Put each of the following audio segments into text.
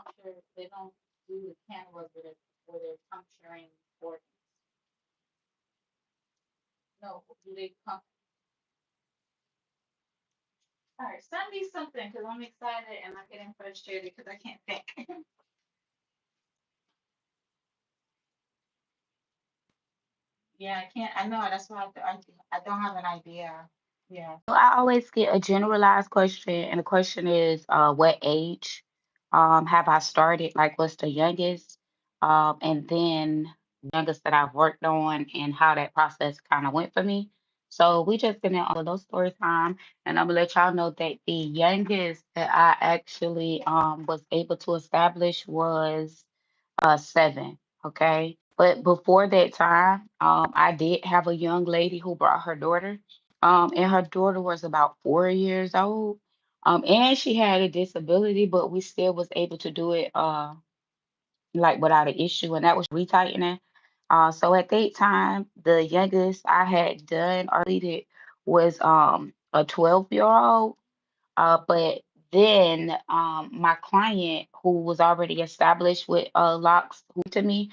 puncture. They don't do the cameras where they're puncturing organs. No, do they pump? All right, send me something because I'm excited and I'm getting frustrated because I can't think. Yeah, I can't. I know that's why I don't have an idea. Yeah. So I always get a generalized question, and the question is, what age have I started? Like, what's the youngest? And then youngest that I've worked on and how that process kind of went for me. So we just getting all of those story time, and I'm gonna let y'all know that the youngest that I actually was able to establish was 7. Okay. But before that time, I did have a young lady who brought her daughter. And her daughter was about 4 years old. And she had a disability, but we still was able to do it like without an issue, and that was retightening. So at that time, the youngest I had done or completed was a 12-year-old. But then my client, who was already established with Locs, who to me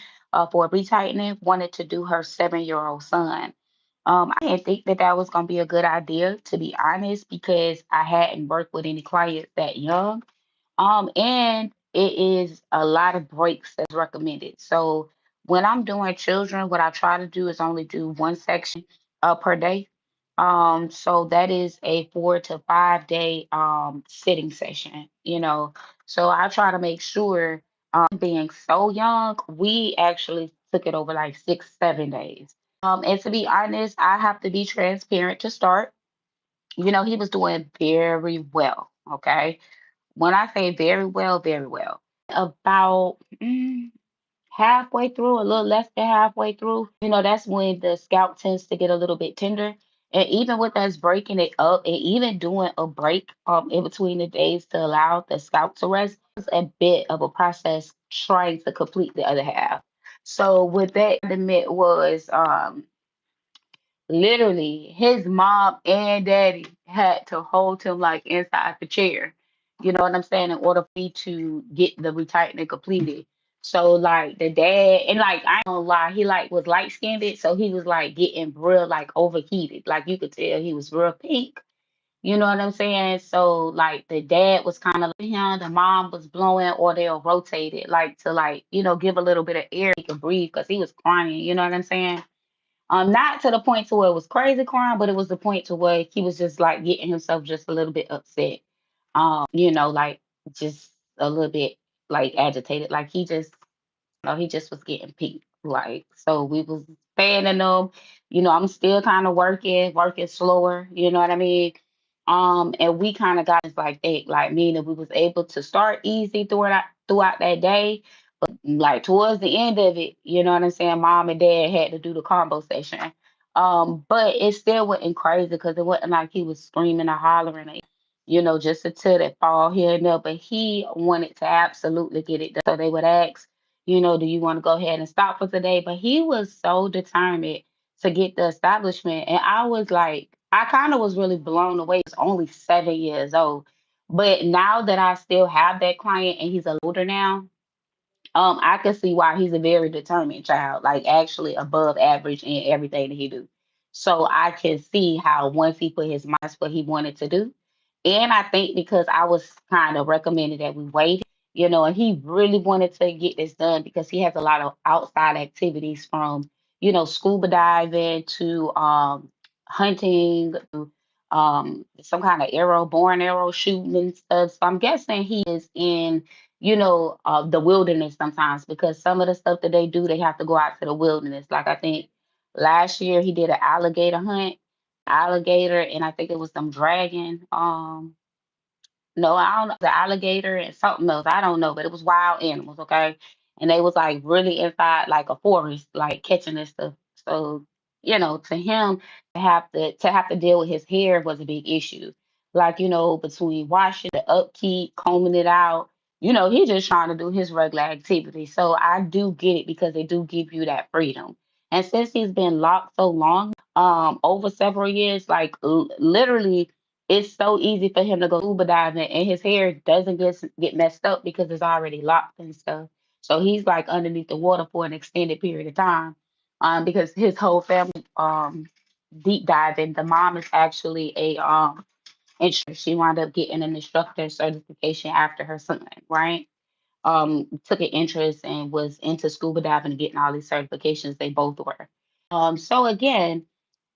for retightening, wanted to do her 7-year-old son. I didn't think that that was going to be a good idea, to be honest, because I hadn't worked with any clients that young. And it is a lot of breaks that's recommended. So when I'm doing children, what I try to do is only do one section per day. So that is a 4 to 5 day sitting session, you know. So I try to make sure being so young, we actually took it over like 6, 7 days. And to be honest, I have to be transparent to start. He was doing very well. Okay. When I say very well, very well. About halfway through, a little less than halfway through, that's when the scalp tends to get a little bit tender. And even with us breaking it up and even doing a break in between the days to allow the scalp to rest, it's a bit of a process trying to complete the other half. So with that, the admit was literally his mom and daddy had to hold him like inside the chair. You know what I'm saying? In order for me to get the retightening completed. So like the dad and like I ain't gonna lie, he like was light skinned, so he was like getting real like overheated. Like you could tell he was real pink. You know what I'm saying? So like the dad was kind of him, the mom was blowing, or they'll rotate it like to like, give a little bit of air he could breathe because he was crying, you know what I'm saying? Not to the point to where it was crazy crying, but it was the point to where he was just like getting himself just a little bit upset. Like just a little bit like agitated. Like he just was getting pink. Like so we was fanning them. I'm still kind of working slower, you know what I mean? And we kind of got like that, like meaning we was able to start easy throughout that day, like towards the end of it, you know what I'm saying? Mom and dad had to do the combo session. But it still wasn't crazy because it wasn't like he was screaming or hollering, just until that fall here and there. But he wanted to absolutely get it done. So they would ask, do you want to go ahead and stop for today? But he was so determined to get the establishment. And I was like, I kind of was really blown away. He's only 7 years old. But now that I still have that client and he's a older now, I can see why he's a very determined child, like actually above average in everything that he do. So I can see how once he put his mind to what he wanted to do, and I think because I was kind of recommended that we waited, and he really wanted to get this done because he has a lot of outside activities from, scuba diving to hunting to some kind of arrow shooting and stuff. So I'm guessing he is in the wilderness sometimes because some of the stuff that they do, they have to go out to the wilderness. Like I think last year he did an alligator hunt, alligator, and I think it was some dragon. No, I don't know, the alligator and something else. I don't know, but it was wild animals, okay? And they was like really inside like a forest, like catching this stuff. So, to him to have to deal with his hair was a big issue. Like, between washing the upkeep, combing it out, he just trying to do his regular activity. So I do get it because they do give you that freedom. And since he's been locked so long, over several years, like literally it's so easy for him to go scuba diving and his hair doesn't get messed up because it's already locked and stuff. So he's like underneath the water for an extended period of time. Because his whole family deep diving. The mom is actually a instructor. She wound up getting an instructor certification after her son, right? Took an interest and was into scuba diving and getting all these certifications. They both were. So again,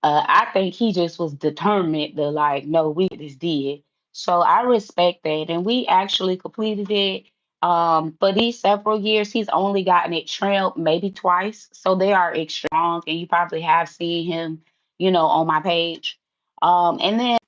I think he just was determined to like, no, we this did. So I respect that, and we actually completed it. For these several years, he's only gotten it trimmed maybe twice. So they are extra long, and you probably have seen him, on my page. And then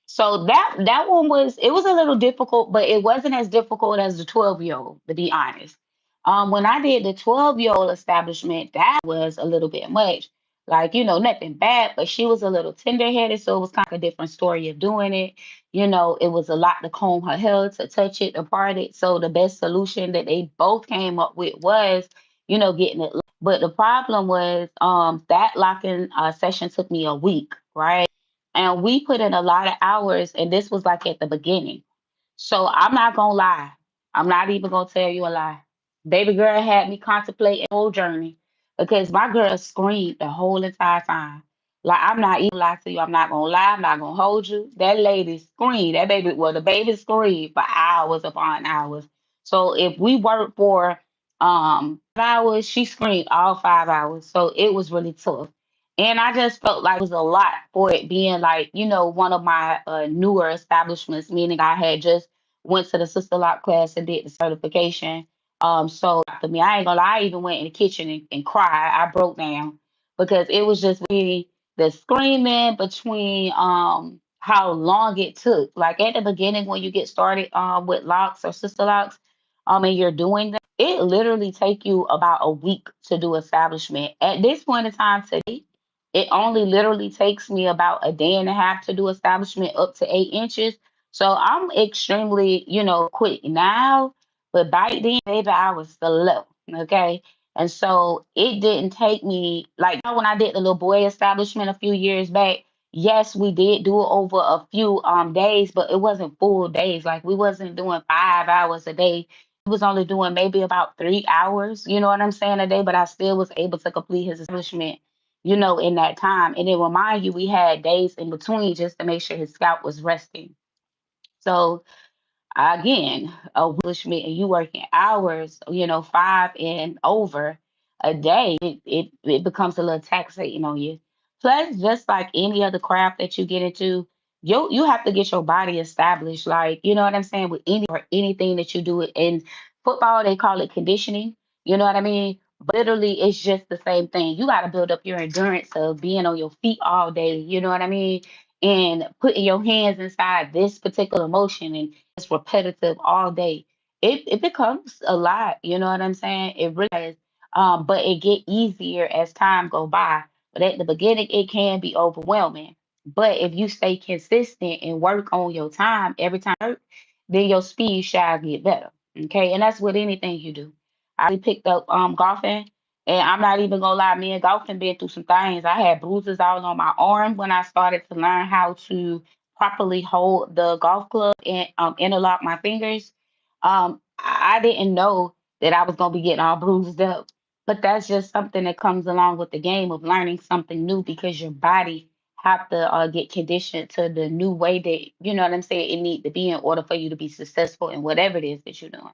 so that one was it was a little difficult, but it wasn't as difficult as the 12-year-old, to be honest. When I did the 12-year-old establishment, that was a little bit much. Like, nothing bad, but she was a little tender-headed, so it was kind of a different story of doing it. It was a lot to comb her hair, to touch it, to part it. So the best solution that they both came up with was, getting it. But the problem was, that locking session took me a week, right? And we put in a lot of hours, and this was like at the beginning. So I'm not gonna lie. I'm not even gonna tell you a lie. Baby girl had me contemplating the whole journey because my girl screamed the whole entire time. Like I'm not even lie to you. I'm not gonna lie. I'm not gonna hold you. That lady screamed. That baby, well, the baby screamed for hours upon hours. So if we worked for 5 hours, she screamed all 5 hours. So it was really tough. And I just felt like it was a lot for it being like, one of my newer establishments, meaning I had just went to the Sisterlock class and did the certification. So for me, I ain't gonna lie, I even went in the kitchen and cried. I broke down because it was just really the screaming between how long it took. Like at the beginning when you get started with locks or sister locks, and you're doing them, it literally take you about a week to do establishment. At this point in time today, it only literally takes me about a day and a half to do establishment up to 8 inches. So I'm extremely, quick now. But back then, baby, I was slow. Okay. And so it didn't take me like when I did the little boy establishment a few years back. Yes, we did do it over a few days, but it wasn't full days. Like we wasn't doing 5 hours a day. We was only doing maybe about 3 hours, you know what I'm saying, a day, but I still was able to complete his establishment, in that time. And then remind you, we had days in between just to make sure his scalp was resting. So again, a accomplishment and you working hours, 5 and over a day, it becomes a little taxating on you. Plus, just like any other craft that you get into, you have to get your body established. Like, you know what I'm saying, with any or anything that you do in football, they call it conditioning. You know what I mean? But literally, it's just the same thing. You got to build up your endurance of being on your feet all day. You know what I mean? And putting your hands inside this particular motion and it's repetitive all day, it becomes a lot. You know what I'm saying? It really does. But it get easier as time go by. But at the beginning, it can be overwhelming. But if you stay consistent and work on your time every time, you work, then your speed shall get better. Okay, and that's with anything you do. I picked up golfing, and I'm not even gonna lie, me and golfing been through some things. I had bruises all on my arm when I started to learn how to properly hold the golf club and interlock my fingers. I didn't know that I was gonna be getting all bruised up, but that's just something that comes along with the game of learning something new because your body have to get conditioned to the new way that you know what I'm saying it need to be in order for you to be successful in whatever it is that you're doing.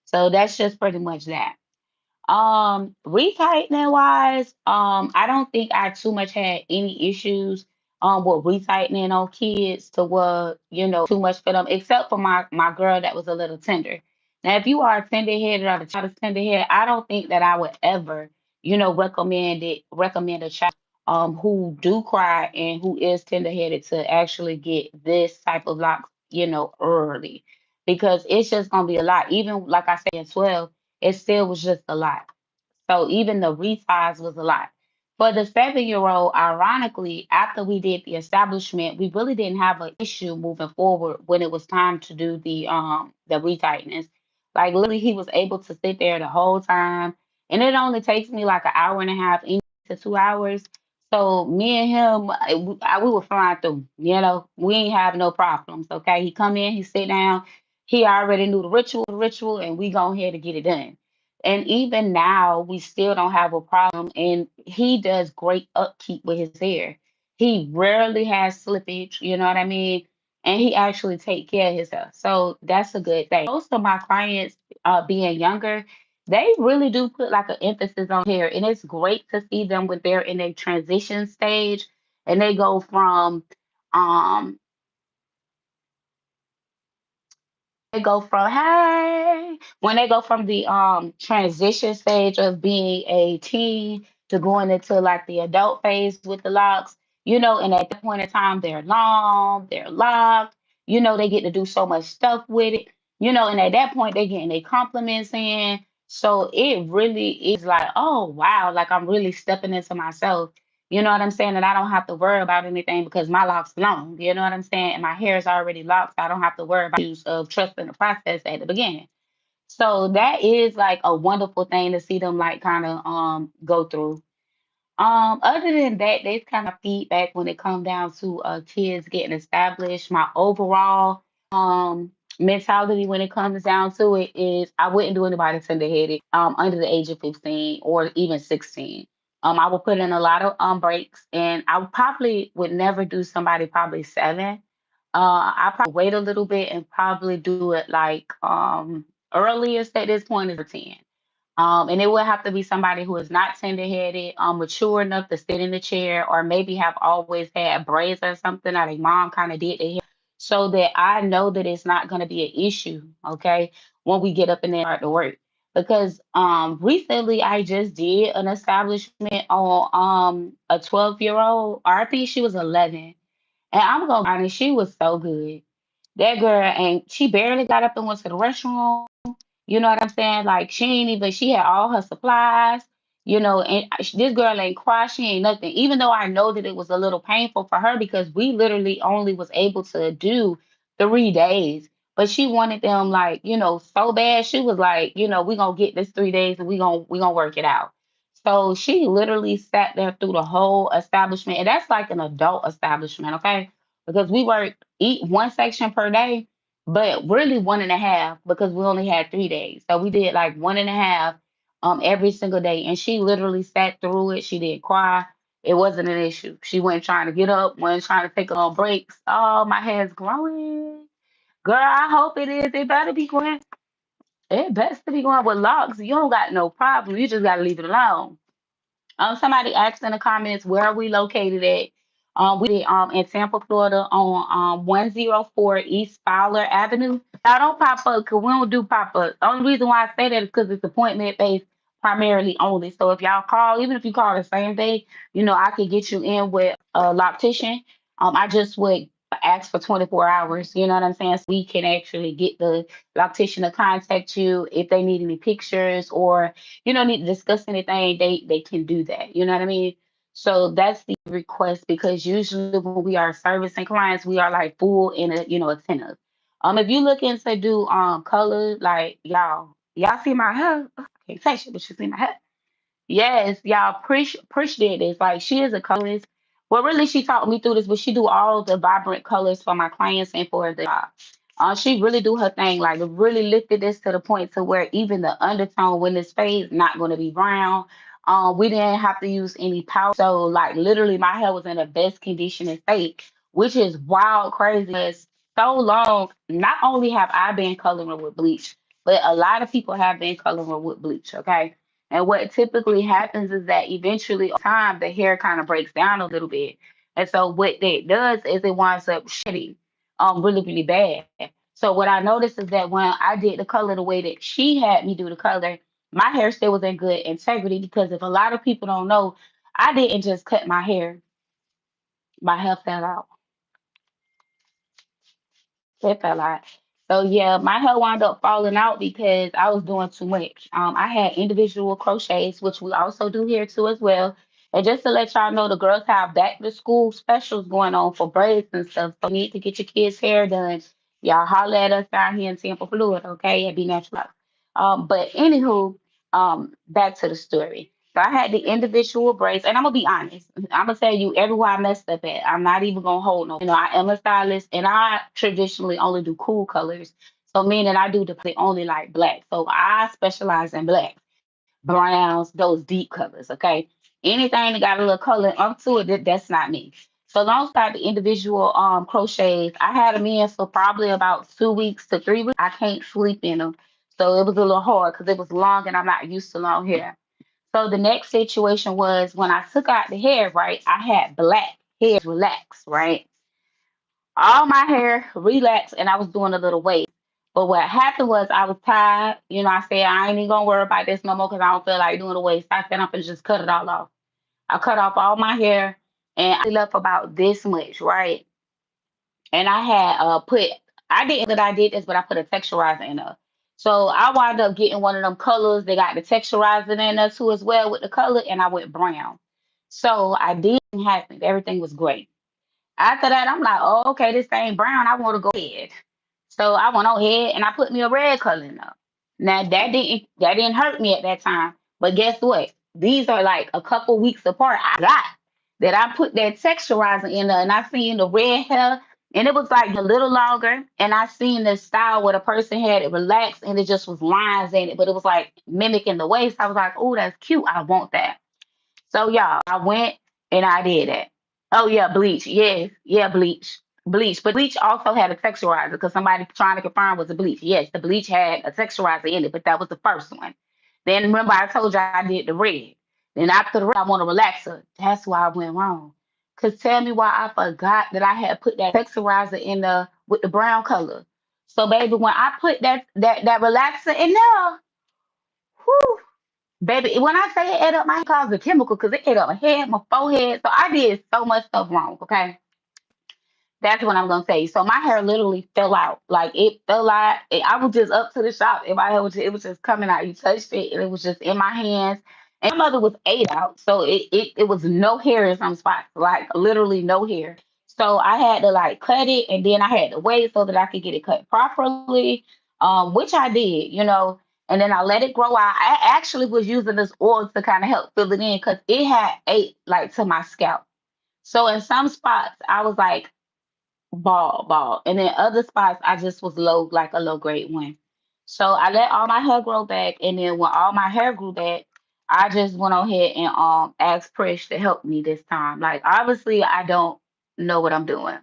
So that's just pretty much that. Retightening wise, I don't think I too much had any issues with retightening on kids to what, too much for them, except for my girl that was a little tender. Now, if you are a tender headed or the child is tender headed, I don't think that I would ever, recommend a child who do cry and who is tender headed to actually get this type of lock, early. Because it's just gonna be a lot. Even like I said, at 12, it still was just a lot. So even the resize was a lot. For the 7-year old, ironically, after we did the establishment, we really didn't have an issue moving forward when it was time to do the retightness. Like literally he was able to sit there the whole time. And it only takes me like an hour and a half into 2 hours. So me and him, we were flying through. We ain't have no problems. Okay, he come in, he sit down, he already knew the ritual, and we go ahead to get it done. And even now, we still don't have a problem. And he does great upkeep with his hair. He rarely has slippage. You know what I mean? And he actually take care of himself. So that's a good thing. Most of my clients, being younger, they really do put like an emphasis on hair, and it's great to see them when they're in a transition stage and um they go from hey when they go from the transition stage of being a teen to going into like the adult phase with the locks, and at that point in time they're long, they're locked, they get to do so much stuff with it, and at that point they're getting their compliments in. So it really is like, oh wow, like I'm really stepping into myself. You know what I'm saying? And I don't have to worry about anything because my locks long. You know what I'm saying? And my hair is already locked. So I don't have to worry about use of trusting the process at the beginning. So that is like a wonderful thing to see them like kind of go through. Other than that, there's kind of feedback when it comes down to kids getting established. My overall mentality when it comes down to it is I wouldn't do anybody tender-headed under the age of 15 or even 16. I would put in a lot of breaks, and I probably would never do somebody probably 7. I probably wait a little bit and probably do it like earliest at this point is a 10. And it would have to be somebody who is not tender-headed, mature enough to sit in the chair, or maybe have always had braids or something, or their mom kind of did their hair, so that I know that it's not going to be an issue, okay, when we get up in there and start to work. Because recently I just did an establishment on a 12-year-old, or I think she was 11. And I'm gonna be honest, she was so good. That girl, and she barely got up and went to the restroom. You know what I'm saying? Like she ain't even, she had all her supplies, and this girl ain't cry, she ain't nothing. Even though I know that it was a little painful for her because we literally only was able to do 3 days. But she wanted them like, so bad. She was like, we gonna get this 3 days and we gonna work it out. So she literally sat there through the whole establishment. And that's like an adult establishment, okay? Because we worked eat one section per day, but really one and a half because we only had 3 days. So we did like one and a half every single day. And she literally sat through it. She didn't cry. It wasn't an issue. She wasn't trying to get up, wasn't trying to take on breaks. Oh, my hair's growing. Girl, I hope it is. It better be growing. It best to be going with locks. You don't got no problem. You just gotta leave it alone. Somebody asked in the comments where are we located at. We in Tampa, Florida, on 104 East Fowler Avenue. Now don't pop up because we don't do pop up. The only reason why I say that is because it's appointment based primarily only. So if y'all call, even if you call the same day, I could get you in with a loctician. I just would ask for 24 hours. You know what I'm saying? So we can actually get the loctician to contact you if they need any pictures or need to discuss anything, they can do that. You know what I mean? So that's the request because usually when we are servicing clients, we are like full in a attentive. If you looking to do color, like y'all see my hair. I can't say shit, but you see my hair. Yes, y'all, Prish did this. Like she is a colorist. Well, really, she taught me through this, but she do all the vibrant colors for my clients and for the job. She really do her thing. Like really lifted this to the point to where even the undertone when this fades not going to be brown. We didn't have to use any powder, so like literally, my hair was in the best condition and state, which is wild, crazy. It's so long. Not only have I been coloring with bleach, but a lot of people have been coloring with bleach. Okay, and what typically happens is that eventually over time the hair kind of breaks down a little bit. And so what that does is it winds up shedding really, really bad. So what I noticed is that when I did the color the way that she had me do the color, my hair still was in good integrity because if a lot of people don't know, I didn't just cut my hair. My hair fell out. It fell out. So yeah, my hair wound up falling out because I was doing too much. I had individual crochets, which we also do here too as well. And just to let y'all know, the girls have back to school specials going on for braids and stuff. So you need to get your kids' hair done. Y'all holler at us down here in Tampa, Florida, okay? And be natural. But anywho, back to the story. So I had the individual braids, and I'm gonna be honest. I'm gonna tell you everywhere I messed up at. I'm not even gonna hold no. I am a stylist, and I traditionally only do cool colors. So meaning I do the only like black. So I specialize in black, browns, those deep colors. Okay, anything that got a little color onto it, that's not me. So long as I got the individual crochets, I had them in for probably about 2 weeks to 3 weeks. I can't sleep in them, so it was a little hard because it was long, and I'm not used to long hair. So the next situation was when I took out the hair, right? I had black hair relaxed, right? All my hair relaxed, and I was doing a little wave. But what happened was I was tired. I said I ain't even gonna worry about this no more because I don't feel like doing the waist. I said I'm gonna just cut it all off. I cut off all my hair, and I left about this much, right? And I had put I didn't that I did this, but I put a texturizer in there. So I wound up getting one of them colors. They got the texturizer in there too as well with the color, and I went brown. So I didn't happen. Everything was great. After that, I'm like, oh, okay, this thing brown. I want to go ahead. So I went on ahead and I put me a red color in there. Now that didn't hurt me at that time. But guess what? These are like a couple weeks apart. I got that I put that texturizer in there, and I seen the red hair, and it was like a little longer. And I seen the style where the person had it relaxed, and it just was lines in it, but it was like mimicking the waist. I was like, oh, that's cute. I want that. So y'all, I went and I did it. Oh yeah, bleach. Yes, yeah, bleach. Bleach. But bleach also had a texturizer because somebody trying to confirm was a bleach. Yes, the bleach had a texturizer in it, but that was the first one. Then remember I told you I did the red. Then after the red, I want a relaxer. That's why I went wrong. Cause tell me why I forgot that I had put that texturizer in the with the brown color. So baby, when I put that relaxer in there, whew, baby, when I say it ate up my hair, caused a chemical because it ate up my head, my forehead. So I did so much stuff wrong. Okay, that's what I'm gonna say. So my hair literally fell out. Like it fell out. I was just up to the shop. And my hair it was just coming out. You touched it, and it was just in my hands. And my mother was 8 out, so it was no hair in some spots, like literally no hair. So I had to like cut it, and then I had to wait so that I could get it cut properly, which I did, and then I let it grow out. I actually was using this oil to kind of help fill it in because it had ate like to my scalp. So in some spots, I was like bald. And then other spots I just was low, like a low grade one. So I let all my hair grow back, and then when all my hair grew back, I just went on ahead and asked Prish to help me this time. Like obviously I don't know what I'm doing.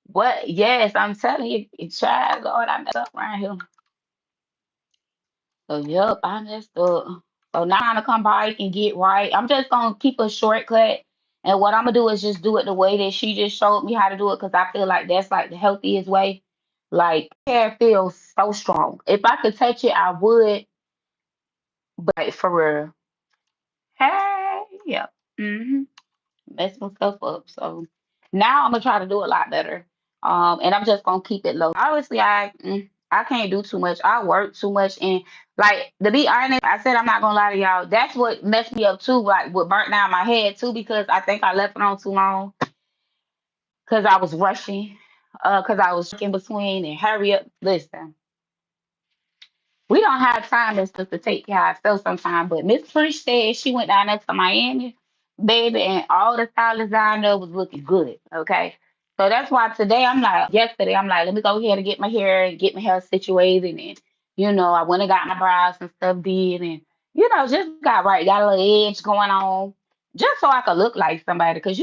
What? Yes, I'm telling you, child, Lord, I messed up around here. So yep, I messed up. So now I'm gonna come back and get right. I'm just gonna keep a shortcut. And what I'm gonna do is just do it the way that she just showed me how to do it because I feel like that's like the healthiest way. Like hair feels so strong. If I could touch it, I would, but for real. Hey, yep. Mess myself up. So now I'm gonna try to do a lot better. And I'm just gonna keep it low. Obviously, I can't do too much. I work too much, and like to be honest, I said I'm not gonna lie to y'all. That's what messed me up too. Like what burnt down my head too, because I think I left it on too long because I was rushing. Because I was in between and hurry up. Listen, we don't have time and stuff to take care of ourselves sometimes. But Miss Trish said she went down there to Miami, baby, and all the stylists down there was looking good. Okay. So that's why today yesterday, I'm like, let me go ahead and get my hair situated. And, I went and got my brows and stuff did. And, just got right, got a little edge going on just so I could look like somebody. Cause,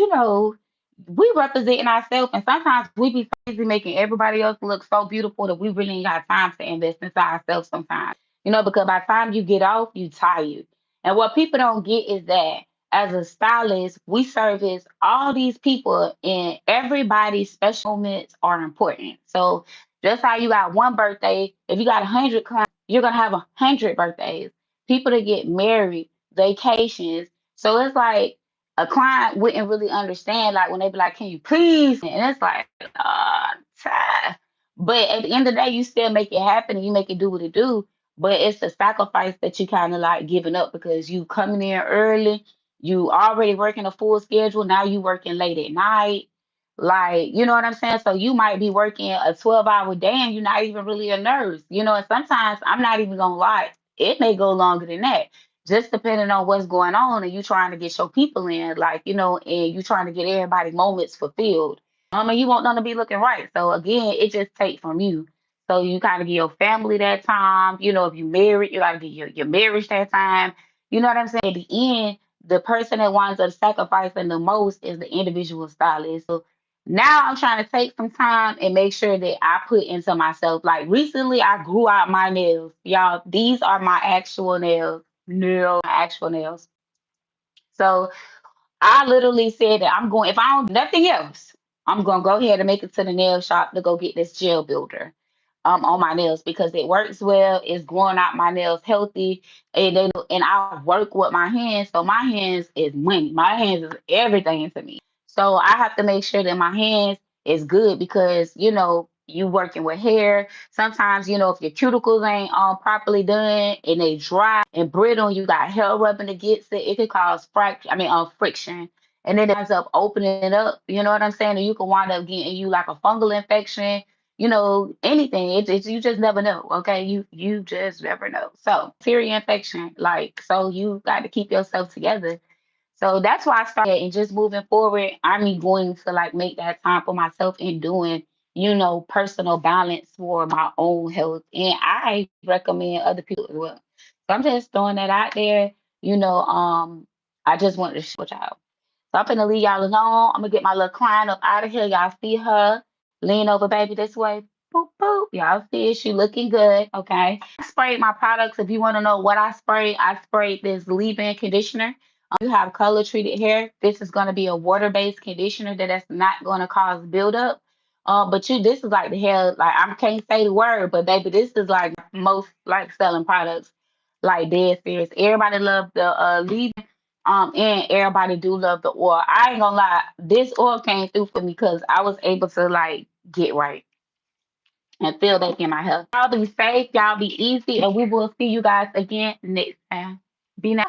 we representing ourselves, and sometimes we be so busy making everybody else look so beautiful that we really ain't got time to invest into ourselves sometimes. Because by the time you get off, you tired. And what people don't get is that as a stylist, we service all these people, and everybody's special moments are important. So just how you got one birthday, if you got 100 clients, you're gonna have 100 birthdays. People that get married, vacations. So it's like a client wouldn't really understand, like when they be like, "Can you please?" And it's like, child. But at the end of the day, you still make it happen and you make it do what it do. But it's a sacrifice that you kind of like giving up because you coming in early, you already working a full schedule. Now you working late at night. Like, you know what I'm saying? So you might be working a 12-hour day and you're not even really a nurse, and sometimes I'm not even gonna lie, it may go longer than that. just depending on what's going on and you trying to get your people in, like, and you trying to get everybody moments fulfilled. And you want them to be looking right. So again, it just takes from you. So you kind of give your family that time. If you married, you gotta give your marriage that time. You know what I'm saying? At the end, the person that winds up sacrificing the most is the individual stylist. So now I'm trying to take some time and make sure that I put into myself. Like recently, I grew out my nails. Y'all, these are my actual nails. No, my actual nails. So I literally said that I'm going, if I don't do nothing else, I'm going to go ahead and make it to the nail shop to go get this gel builder on my nails because it works well. It's growing out my nails healthy. And I work with my hands. So my hands is money. My hands is everything to me. So I have to make sure that my hands is good because, you working with hair. Sometimes, if your cuticles ain't properly done and they dry and brittle, you got hair rubbing against it, it could cause friction. And then it ends up opening it up. You know what I'm saying? And you can wind up getting you like a fungal infection, anything. It's you just never know. Okay. You just never know. So bacteria infection, like, so you got to keep yourself together. So that's why I started and just moving forward, I'm going to like make that time for myself and doing, personal balance for my own health. And I recommend other people as well. So I'm just throwing that out there. I just wanted to share with y'all. So I'm gonna leave y'all alone. I'm gonna get my little client up out of here. Y'all see her. Lean over, baby, this way. Boop, boop. Y'all see she looking good. Okay. I sprayed my products. If you want to know what I sprayed this leave-in conditioner. You have color treated hair. This is gonna be a water-based conditioner that's not gonna cause buildup. But this is like the hair, like I can't say the word, but baby, this is like most like selling products, like dead serious. Everybody love the leave and everybody do love the oil. I ain't gonna lie, this oil came through for me because I was able to like get right and feel back in my health. Y'all be safe, y'all be easy, and we will see you guys again next time. Be nice.